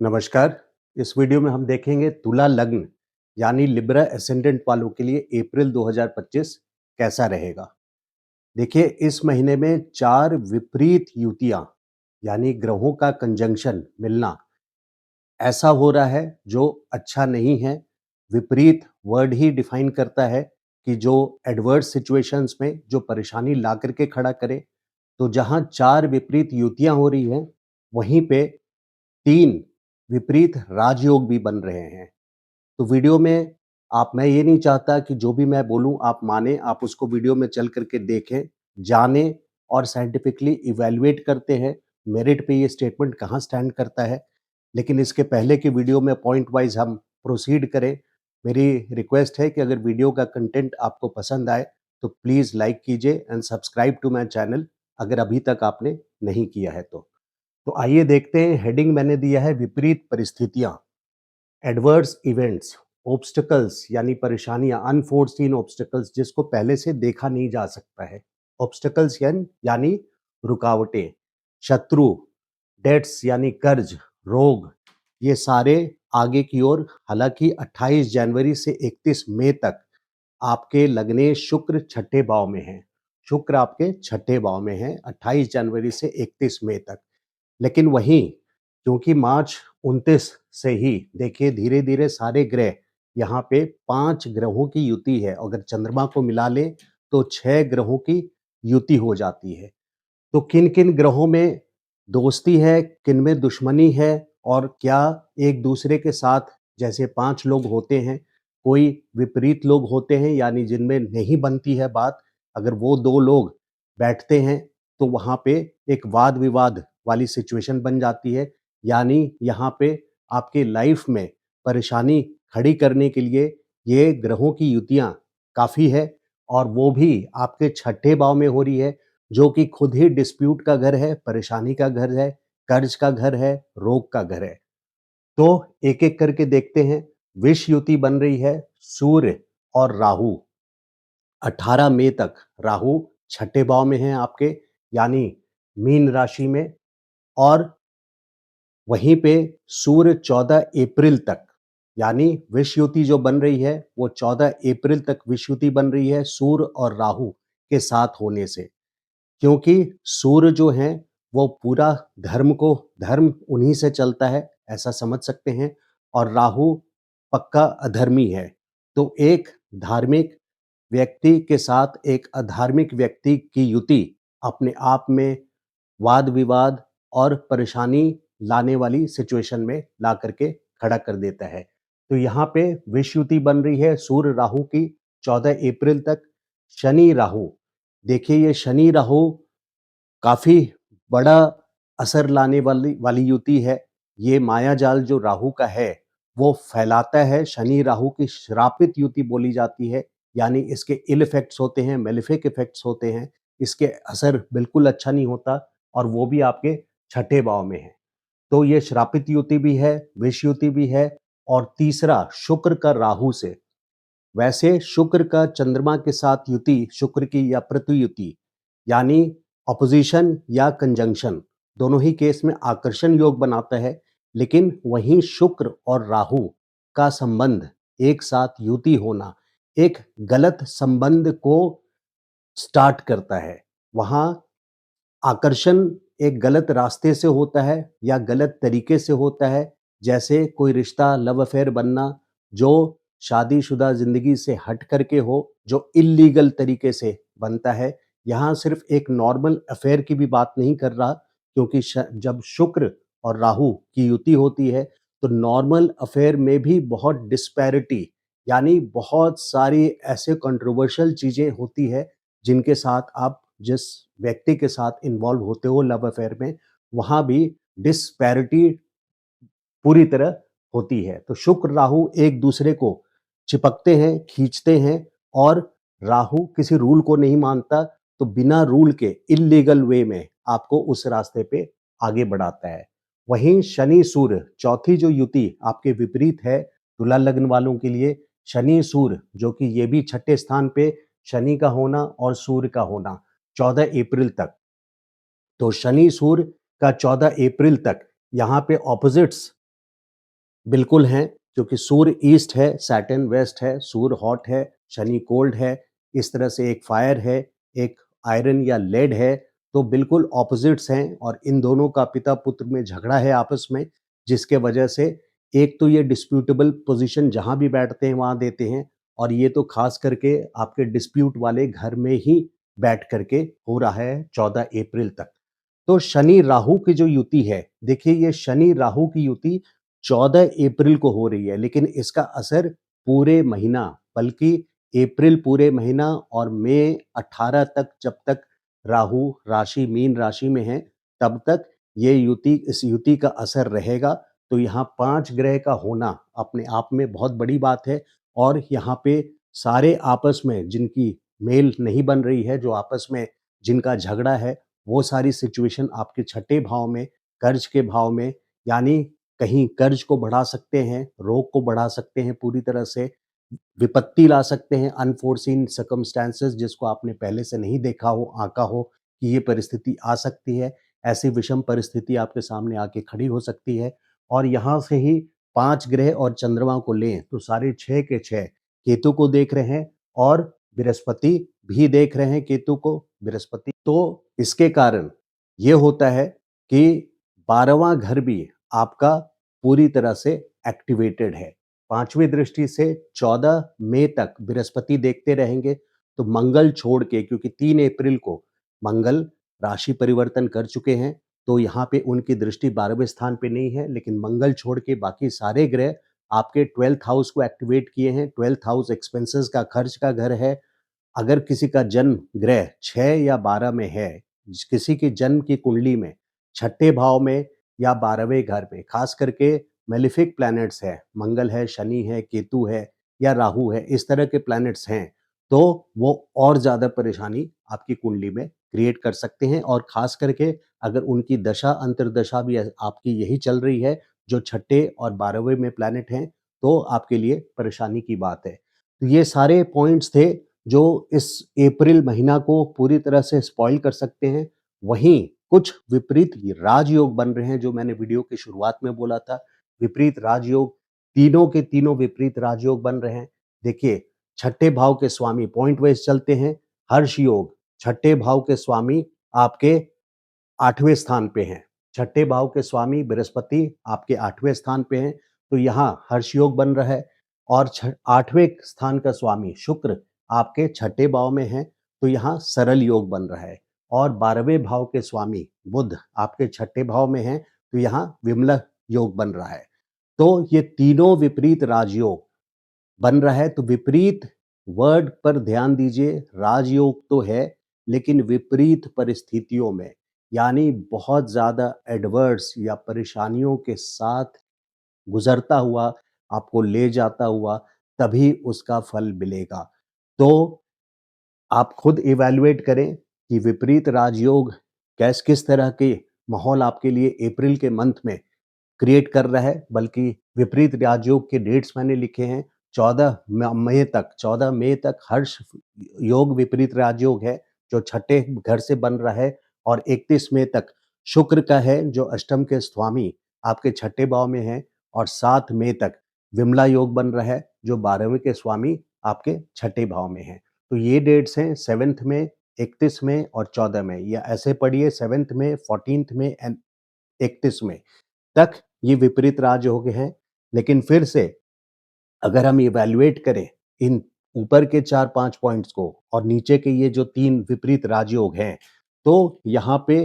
नमस्कार। इस वीडियो में हम देखेंगे तुला लग्न यानी लिब्रा एसेंडेंट वालों के लिए अप्रैल 2025 कैसा रहेगा। देखिए, इस महीने में 4 विपरीत युतियां यानी ग्रहों का कंजंक्शन मिलना ऐसा हो रहा है जो अच्छा नहीं है। विपरीत वर्ड ही डिफाइन करता है कि जो एडवर्स सिचुएशंस में जो परेशानी ला करके खड़ा करे। तो जहां 4 विपरीत युतियां हो रही हैं, वहीं पे 3 विपरीत राजयोग भी बन रहे हैं। तो वीडियो में मैं ये नहीं चाहता कि जो भी मैं बोलूँ आप मानें, आप उसको वीडियो में चल करके देखें, जानें और साइंटिफिकली इवैल्यूएट करते हैं, मेरिट पे ये स्टेटमेंट कहाँ स्टैंड करता है। लेकिन इसके पहले की वीडियो में पॉइंट वाइज़ हम प्रोसीड करें। मेरी रिक्वेस्ट है कि अगर वीडियो का कंटेंट आपको पसंद आए, तो प्लीज़ लाइक कीजिए and subscribe to my channel अगर अभी तक आपने नहीं किया है तो। तो आइए देखते हैं, हेडिंग मैंने दिया है विपरीत परिस्थितियां, एडवर्स इवेंट्स, ऑब्स्टिकल्स यानी परेशानियां, अनफोर्सीन ऑब्स्टिकल्स जिसको पहले से देखा नहीं जा सकता है। ऑब्स्टिकल्स यानी रुकावटें, शत्रु, डेट्स यानी कर्ज, रोग, ये सारे आगे की ओर। हालांकि 28 जनवरी से 31 मई तक आपके लगने शुक्र छठे भाव में है। शुक्र आपके छठे भाव में है 28 जनवरी से 31 मई तक। लेकिन वहीं क्योंकि मार्च 29 से ही देखिए धीरे धीरे सारे ग्रह, यहाँ पे 5 ग्रहों की युति है। अगर चंद्रमा को मिला लें तो 6 ग्रहों की युति हो जाती है। तो किन किन ग्रहों में दोस्ती है, किन में दुश्मनी है, और क्या एक दूसरे के साथ, जैसे 5 लोग होते हैं, कोई विपरीत लोग होते हैं यानी जिनमें नहीं बनती है बात। अगर वो 2 लोग बैठते हैं तो वहाँ पे एक वाद विवाद वाली सिचुएशन बन जाती है। यानी यहाँ पे आपके लाइफ में परेशानी खड़ी करने के लिए ये ग्रहों की युतियाँ काफ़ी है, और वो भी आपके छठे भाव में हो रही है, जो कि खुद ही डिस्प्यूट का घर है, परेशानी का घर है, कर्ज का घर है, रोग का घर है। तो एक-एक करके देखते हैं। विष युति बन रही है सूर्य और राहु। 18 मई तक राहु छठे भाव में है आपके, यानी मीन राशि में। और वहीं पे सूर्य 14 अप्रैल तक, यानी विष युति जो बन रही है वो 14 अप्रैल तक विष युति बन रही है सूर्य और राहु के साथ होने से। क्योंकि सूर्य जो है वो पूरा धर्म उन्हीं से चलता है, ऐसा समझ सकते हैं। और राहु पक्का अधर्मी है। तो एक धार्मिक व्यक्ति के साथ एक अधार्मिक व्यक्ति की युति अपने आप में वाद विवाद और परेशानी लाने वाली सिचुएशन में ला करके खड़ा कर देता है। तो यहाँ पे विष युति बन रही है सूर्य राहु की 14 अप्रैल तक। शनि राहु, देखिए ये शनि राहु काफी बड़ा असर लाने वाली युति है। ये माया जाल जो राहु का है वो फैलाता है। शनि राहु की श्रापित युति बोली जाती है, यानी इसके इल इफेक्ट्स होते हैं, मेलिफिक इफेक्ट्स होते हैं। इसके असर बिल्कुल अच्छा नहीं होता, और वो भी आपके छठे भाव में है। तो ये श्रापित युति भी है, विष युति भी है। और तीसरा शुक्र का राहु से। वैसे शुक्र का चंद्रमा के साथ युति, शुक्र की या पृथ्वी युति, यानी ऑपोजिशन या कंजंक्शन, दोनों ही केस में आकर्षण योग बनाता है। लेकिन वहीं शुक्र और राहु का संबंध, एक साथ युति होना, एक गलत संबंध को स्टार्ट करता है। वहां आकर्षण एक गलत रास्ते से होता है या गलत तरीके से होता है। जैसे कोई रिश्ता, लव अफेयर बनना जो शादीशुदा जिंदगी से हट करके हो, जो इल्लीगल तरीके से बनता है। यहाँ सिर्फ एक नॉर्मल अफेयर की भी बात नहीं कर रहा, क्योंकि जब शुक्र और राहु की युति होती है तो नॉर्मल अफेयर में भी बहुत डिस्पैरिटी, यानी बहुत सारी ऐसे कंट्रोवर्शियल चीजें होती है जिनके साथ आप जिस व्यक्ति के साथ इन्वॉल्व होते हो लव अफेयर में, वहां भी डिस्पैरिटी पूरी तरह होती है। तो शुक्र राहु एक दूसरे को चिपकते हैं, खींचते हैं। और राहु किसी रूल को नहीं मानता, तो बिना रूल के इल्लीगल वे में आपको उस रास्ते पे आगे बढ़ाता है। वहीं शनि सूर्य, चौथी जो युति आपके विपरीत है तुला लग्न वालों के लिए, शनि सूर्य, जो कि ये भी छठे स्थान पे शनि का होना और सूर्य का होना 14 अप्रैल तक। तो शनि सूर्य का 14 अप्रैल तक यहाँ पे ऑपोजिट्स बिल्कुल हैं, क्योंकि सूर्य ईस्ट है, सैटर्न वेस्ट है, सूर्य हॉट है, शनि कोल्ड है, इस तरह से एक फायर है, एक आयरन या लेड है, तो बिल्कुल ऑपोजिट्स हैं और इन दोनों का पिता-पुत्र में झगड़ा है आपस में, जिसके वजह से एक तो ये डिस्प्यूटेबल पोज़ीशन जहाँ भी बैठते हैं वहाँ देते हैं और ये तो ख़ास करके आपके डिस्प्यूट वाले घर में ही बैठ कर के हो रहा है 14 अप्रैल तक। तो शनि राहु की जो युति है, देखिए ये शनि राहु की युति 14 अप्रैल को हो रही है, लेकिन इसका असर पूरे महीना, बल्कि अप्रैल पूरे महीना और मई 18 तक, जब तक राहु राशि मीन राशि में है, तब तक ये युति, इस युति का असर रहेगा। तो यहाँ 5 ग्रह का होना अपने आप में बहुत बड़ी बात है और यहाँ पे सारे आपस में जिनकी मेल नहीं बन रही है, जो आपस में जिनका झगड़ा है, वो सारी सिचुएशन आपके छठे भाव में, कर्ज के भाव में, यानी कहीं कर्ज को बढ़ा सकते हैं, रोग को बढ़ा सकते हैं पूरी तरह से, विपत्ति ला सकते हैं, अनफोर्सीन सर्कमस्टेंसेस जिसको आपने पहले से नहीं देखा हो, आँका हो कि ये परिस्थिति आ सकती है। ऐसी विषम परिस्थिति आपके सामने आके खड़ी हो सकती है और यहाँ से ही 5 ग्रह और चंद्रमा को लें तो सारे 6 के 6 केतु को देख रहे हैं और बृहस्पति भी देख रहे हैं केतु को, बृहस्पति। तो इसके कारण ये होता है कि 12वां घर भी आपका पूरी तरह से एक्टिवेटेड है। 5वीं दृष्टि से 14 मई तक बृहस्पति देखते रहेंगे, तो मंगल छोड़ के, क्योंकि 3 अप्रैल को मंगल राशि परिवर्तन कर चुके हैं, तो यहाँ पे उनकी दृष्टि 12वें स्थान पे नहीं है, लेकिन मंगल छोड़ के बाकी सारे ग्रह आपके 12th हाउस को एक्टिवेट किए हैं। 12th हाउस एक्सपेंसेस का, खर्च का घर है। अगर किसी का जन्म ग्रह 6 या 12 में है, किसी की जन्म की कुंडली में छठे भाव में या 12वें घर में, खास करके मेलिफिक प्लैनेट्स है, मंगल है, शनि है, केतु है या राहु है, इस तरह के प्लैनेट्स हैं, तो वो और ज़्यादा परेशानी आपकी कुंडली में क्रिएट कर सकते हैं और खास करके अगर उनकी दशा अंतर्दशा भी आपकी यही चल रही है, जो छठे और 12वें में प्लैनेट हैं, तो आपके लिए परेशानी की बात है। तो ये सारे पॉइंट्स थे जो इस अप्रैल महीना को पूरी तरह से स्पॉइल कर सकते हैं। वहीं कुछ विपरीत राजयोग बन रहे हैं, जो मैंने वीडियो की शुरुआत में बोला था, विपरीत राजयोग, तीनों के तीनों विपरीत राजयोग बन रहे हैं। देखिए, छठे भाव के स्वामी, पॉइंट वाइज चलते हैं, हर्ष योग, छठे भाव के स्वामी आपके 8वें स्थान पे हैं। छठे भाव के स्वामी बृहस्पति आपके 8वें स्थान पे हैं, तो यहाँ हर्ष योग बन रहा है और 8वें स्थान का स्वामी शुक्र आपके छठे भाव में है, तो यहाँ सरल योग बन रहा है और 12वें भाव के स्वामी बुध आपके छठे भाव में हैं, तो यहाँ विमला योग बन रहा है। तो ये तीनों विपरीत राजयोग बन रहा है, तो विपरीत वर्ड पर ध्यान दीजिए। राजयोग तो है, लेकिन विपरीत परिस्थितियों में, यानी बहुत ज़्यादा एडवर्स या परेशानियों के साथ गुज़रता हुआ, आपको ले जाता हुआ, तभी उसका फल मिलेगा। तो आप खुद इवैल्यूएट करें कि विपरीत राजयोग किस तरह के माहौल आपके लिए अप्रैल के मंथ में क्रिएट कर रहा है। बल्कि विपरीत राजयोग के डेट्स मैंने लिखे हैं। 14 मई तक हर्ष योग विपरीत राजयोग है, जो छठे घर से बन रहा है और 31 मई तक शुक्र का है, जो अष्टम के स्वामी आपके छठे भाव में है और 7 मई तक विमला योग बन रहा है, जो 12वें के स्वामी आपके छठे भाव में है। तो ये डेट्स हैं 7th में, 31 में और 14 में, या ऐसे पढ़िए 7th में, 14th में एंड 31 में तक ये विपरीत राजयोग हैं। लेकिन फिर से अगर हम इवैल्यूएट करें इन ऊपर के 4-5 पॉइंट्स को और नीचे के ये जो 3 विपरीत राजयोग हैं, तो यहाँ पे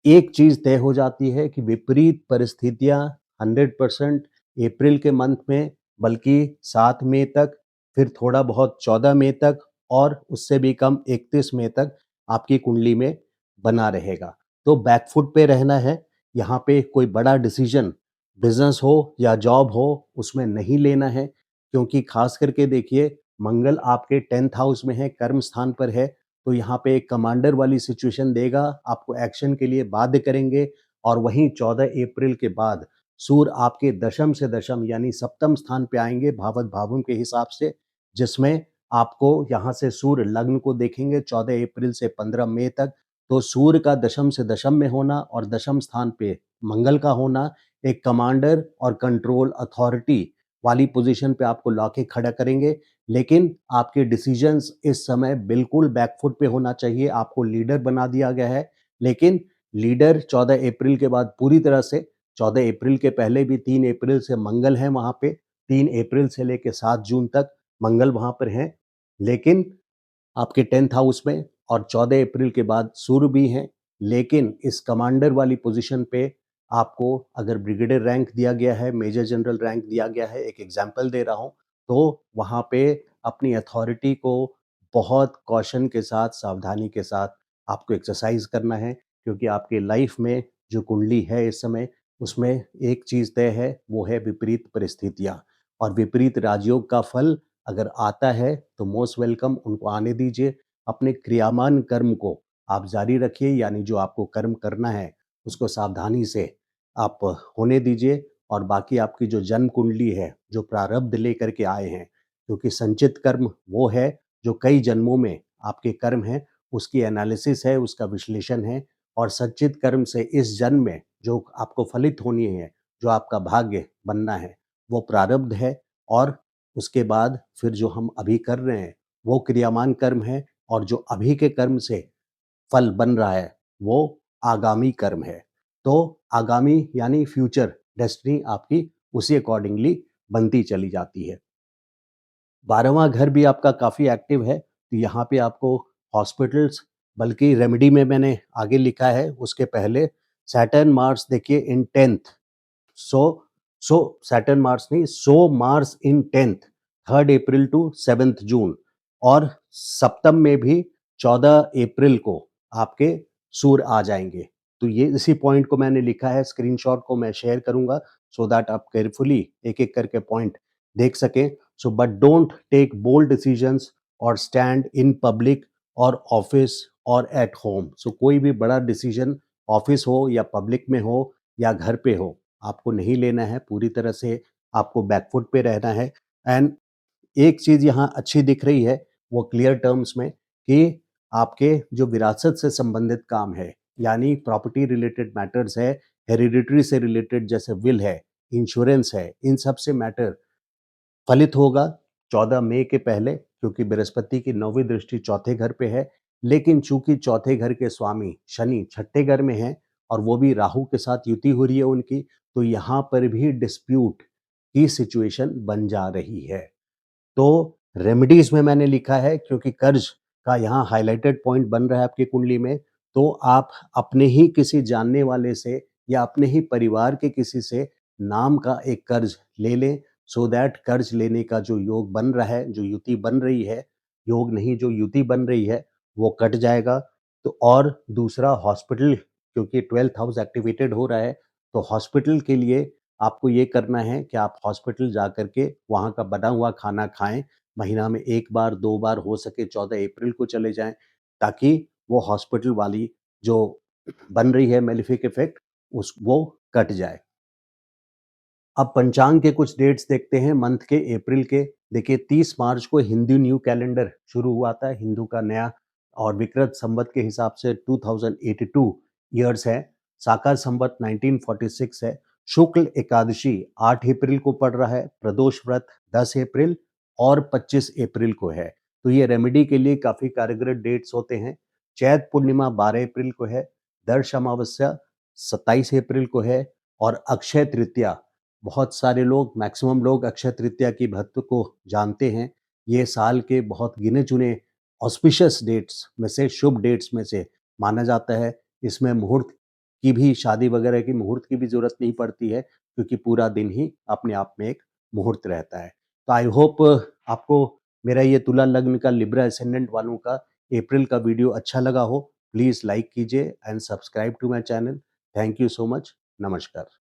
एक चीज़ तय हो जाती है कि विपरीत परिस्थितियाँ 100% अप्रैल के मंथ में, बल्कि 7 मई तक, फिर थोड़ा बहुत 14 मई तक और उससे भी कम 31 मई तक आपकी कुंडली में बना रहेगा। तो बैकफुट पे रहना है, यहाँ पे कोई बड़ा डिसीजन बिज़नेस हो या जॉब हो उसमें नहीं लेना है, क्योंकि ख़ास करके देखिए मंगल आपके 10th हाउस में है, कर्म स्थान पर है, तो यहाँ पे एक कमांडर वाली सिचुएशन देगा, आपको एक्शन के लिए बाध्य करेंगे और वहीं 14 अप्रैल के बाद सूर्य आपके दशम से दशम यानी सप्तम स्थान पे आएँगे भावत भावों के हिसाब से, जिसमें आपको यहाँ से सूर्य लग्न को देखेंगे 14 अप्रैल से 15 मई तक, तो सूर्य का दशम से दशम में होना और दशम स्थान पे मंगल का होना एक कमांडर और कंट्रोल अथॉरिटी वाली पोजीशन पे आपको ला के खड़ा करेंगे। लेकिन आपके डिसीजंस इस समय बिल्कुल बैकफुट पे होना चाहिए। आपको लीडर बना दिया गया है, लेकिन लीडर 14 अप्रैल के बाद पूरी तरह से 14 अप्रैल के पहले भी 3 अप्रैल से मंगल है वहाँ पे, 3 अप्रैल से लेके 7 जून तक मंगल वहाँ पर हैं। लेकिन आपके 10th हाउस में और 14 अप्रैल के बाद सूर्य भी हैं, लेकिन इस कमांडर वाली पोजीशन पे आपको अगर ब्रिगेडियर रैंक दिया गया है, मेजर जनरल रैंक दिया गया है, एक एग्जांपल दे रहा हूँ, तो वहाँ पे अपनी अथॉरिटी को बहुत कॉशन के साथ, सावधानी के साथ आपको एक्सरसाइज करना है, क्योंकि आपके लाइफ में जो कुंडली है इस समय, उसमें एक चीज़ तय है, वो है विपरीत परिस्थितियाँ और विपरीत राजयोग का फल अगर आता है तो मोस्ट वेलकम, उनको आने दीजिए। अपने क्रियामान कर्म को आप जारी रखिए, यानी जो आपको कर्म करना है उसको सावधानी से आप होने दीजिए। और बाकी आपकी जो जन्म कुंडली है, जो प्रारब्ध लेकर के आए हैं, क्योंकि संचित कर्म वो है जो कई जन्मों में आपके कर्म हैं, उसकी एनालिसिस है, उसका विश्लेषण है। और संचित कर्म से इस जन्म में जो आपको फलित होनी है, जो आपका भाग्य बनना है, वो प्रारब्ध है। और उसके बाद फिर जो हम अभी कर रहे हैं, वो क्रियामान कर्म है। और जो अभी के कर्म से फल बन रहा है, वो आगामी कर्म है। तो आगामी यानी फ्यूचर डेस्टिनी आपकी उसी अकॉर्डिंगली बनती चली जाती है। 12वां घर भी आपका काफ़ी एक्टिव है, तो यहाँ पे आपको हॉस्पिटल्स, बल्कि रेमेडी में मैंने आगे लिखा है उसके पहले सैटर्न मार्स देखिए इन 10th। सो सो सैटर्न मार्स नहीं, सो Mars in 10th, 3rd April to 7th जून। और सप्तम में भी 14 अप्रैल को आपके सूर्य आ जाएंगे। तो ये इसी पॉइंट को मैंने लिखा है, स्क्रीनशॉट को मैं शेयर करूंगा सो दैट आप केयरफुली एक एक करके पॉइंट देख सकें। So but don't take bold decisions और स्टैंड इन पब्लिक और ऑफिस और एट होम। सो कोई भी बड़ा डिसीजन ऑफिस हो या पब्लिक में हो या घर पे हो, आपको नहीं लेना है। पूरी तरह से आपको बैकफुट पे रहना है। एंड एक चीज़ यहाँ अच्छी दिख रही है, वो क्लियर टर्म्स में, कि आपके जो विरासत से संबंधित काम है, यानी प्रॉपर्टी रिलेटेड मैटर्स है, हेरिडिटरी से रिलेटेड जैसे विल है, इंश्योरेंस है, इन सब से मैटर फलित होगा 14 मई के पहले, क्योंकि बृहस्पति की 9वीं दृष्टि चौथे घर पे है। लेकिन चूंकि चौथे घर के स्वामी शनि छठे घर में हैं और वो भी राहु के साथ युति हो रही है उनकी, तो यहाँ पर भी डिस्प्यूट की सिचुएशन बन जा रही है। तो रेमेडीज में मैंने लिखा है, क्योंकि कर्ज का यहाँ हाइलाइटेड पॉइंट बन रहा है आपकी कुंडली में, तो आप अपने ही किसी जानने वाले से या अपने ही परिवार के किसी से नाम का एक कर्ज ले लें, सो दैट कर्ज लेने का जो योग बन रहा है, जो युति बन रही है, योग नहीं जो युति बन रही है, वो कट जाएगा। तो और दूसरा हॉस्पिटल, क्योंकि 12th हाउस एक्टिवेटेड हो रहा है, तो हॉस्पिटल के लिए आपको ये करना है कि आप हॉस्पिटल जा कर के वहाँ का बना हुआ खाना खाएँ। महीना में 1 बार 2 बार, हो सके 14 अप्रैल को चले जाएँ, ताकि वो हॉस्पिटल वाली जो बन रही है मेलेफिक इफ़ेक्ट, उस वो कट जाए। अब पंचांग के कुछ डेट्स देखते हैं मंथ के, अप्रैल के। देखिए 30 मार्च को हिंदू न्यू कैलेंडर शुरू हुआ था, हिंदू का नया, और विक्रत संवत के हिसाब से 2082 ईयर्स है। साकार संवत 1946 है। शुक्ल एकादशी 8 अप्रैल को पड़ रहा है। प्रदोष व्रत 10 अप्रैल और 25 अप्रैल को है। तो ये रेमेडी के लिए काफ़ी कारगर डेट्स होते हैं। चैत पूर्णिमा 12 अप्रैल को है। दर्श अमावस्या 27 अप्रैल को है। और अक्षय तृतीया, बहुत सारे लोग, मैक्सिमम लोग अक्षय तृतीया की महत्व को जानते हैं। ये साल के बहुत गिने-चुने ऑस्पिशियस डेट्स में से, शुभ डेट्स में से माना जाता है। इसमें मुहूर्त की भी, शादी वगैरह की मुहूर्त की भी ज़रूरत नहीं पड़ती है, क्योंकि पूरा दिन ही अपने आप में एक मुहूर्त रहता है। तो आई होप आपको मेरा ये तुला लग्न का लिब्रा असेंडेंट वालों का अप्रैल का वीडियो अच्छा लगा हो। प्लीज़ लाइक कीजिए and subscribe to my channel. Thank you so much. नमस्कार।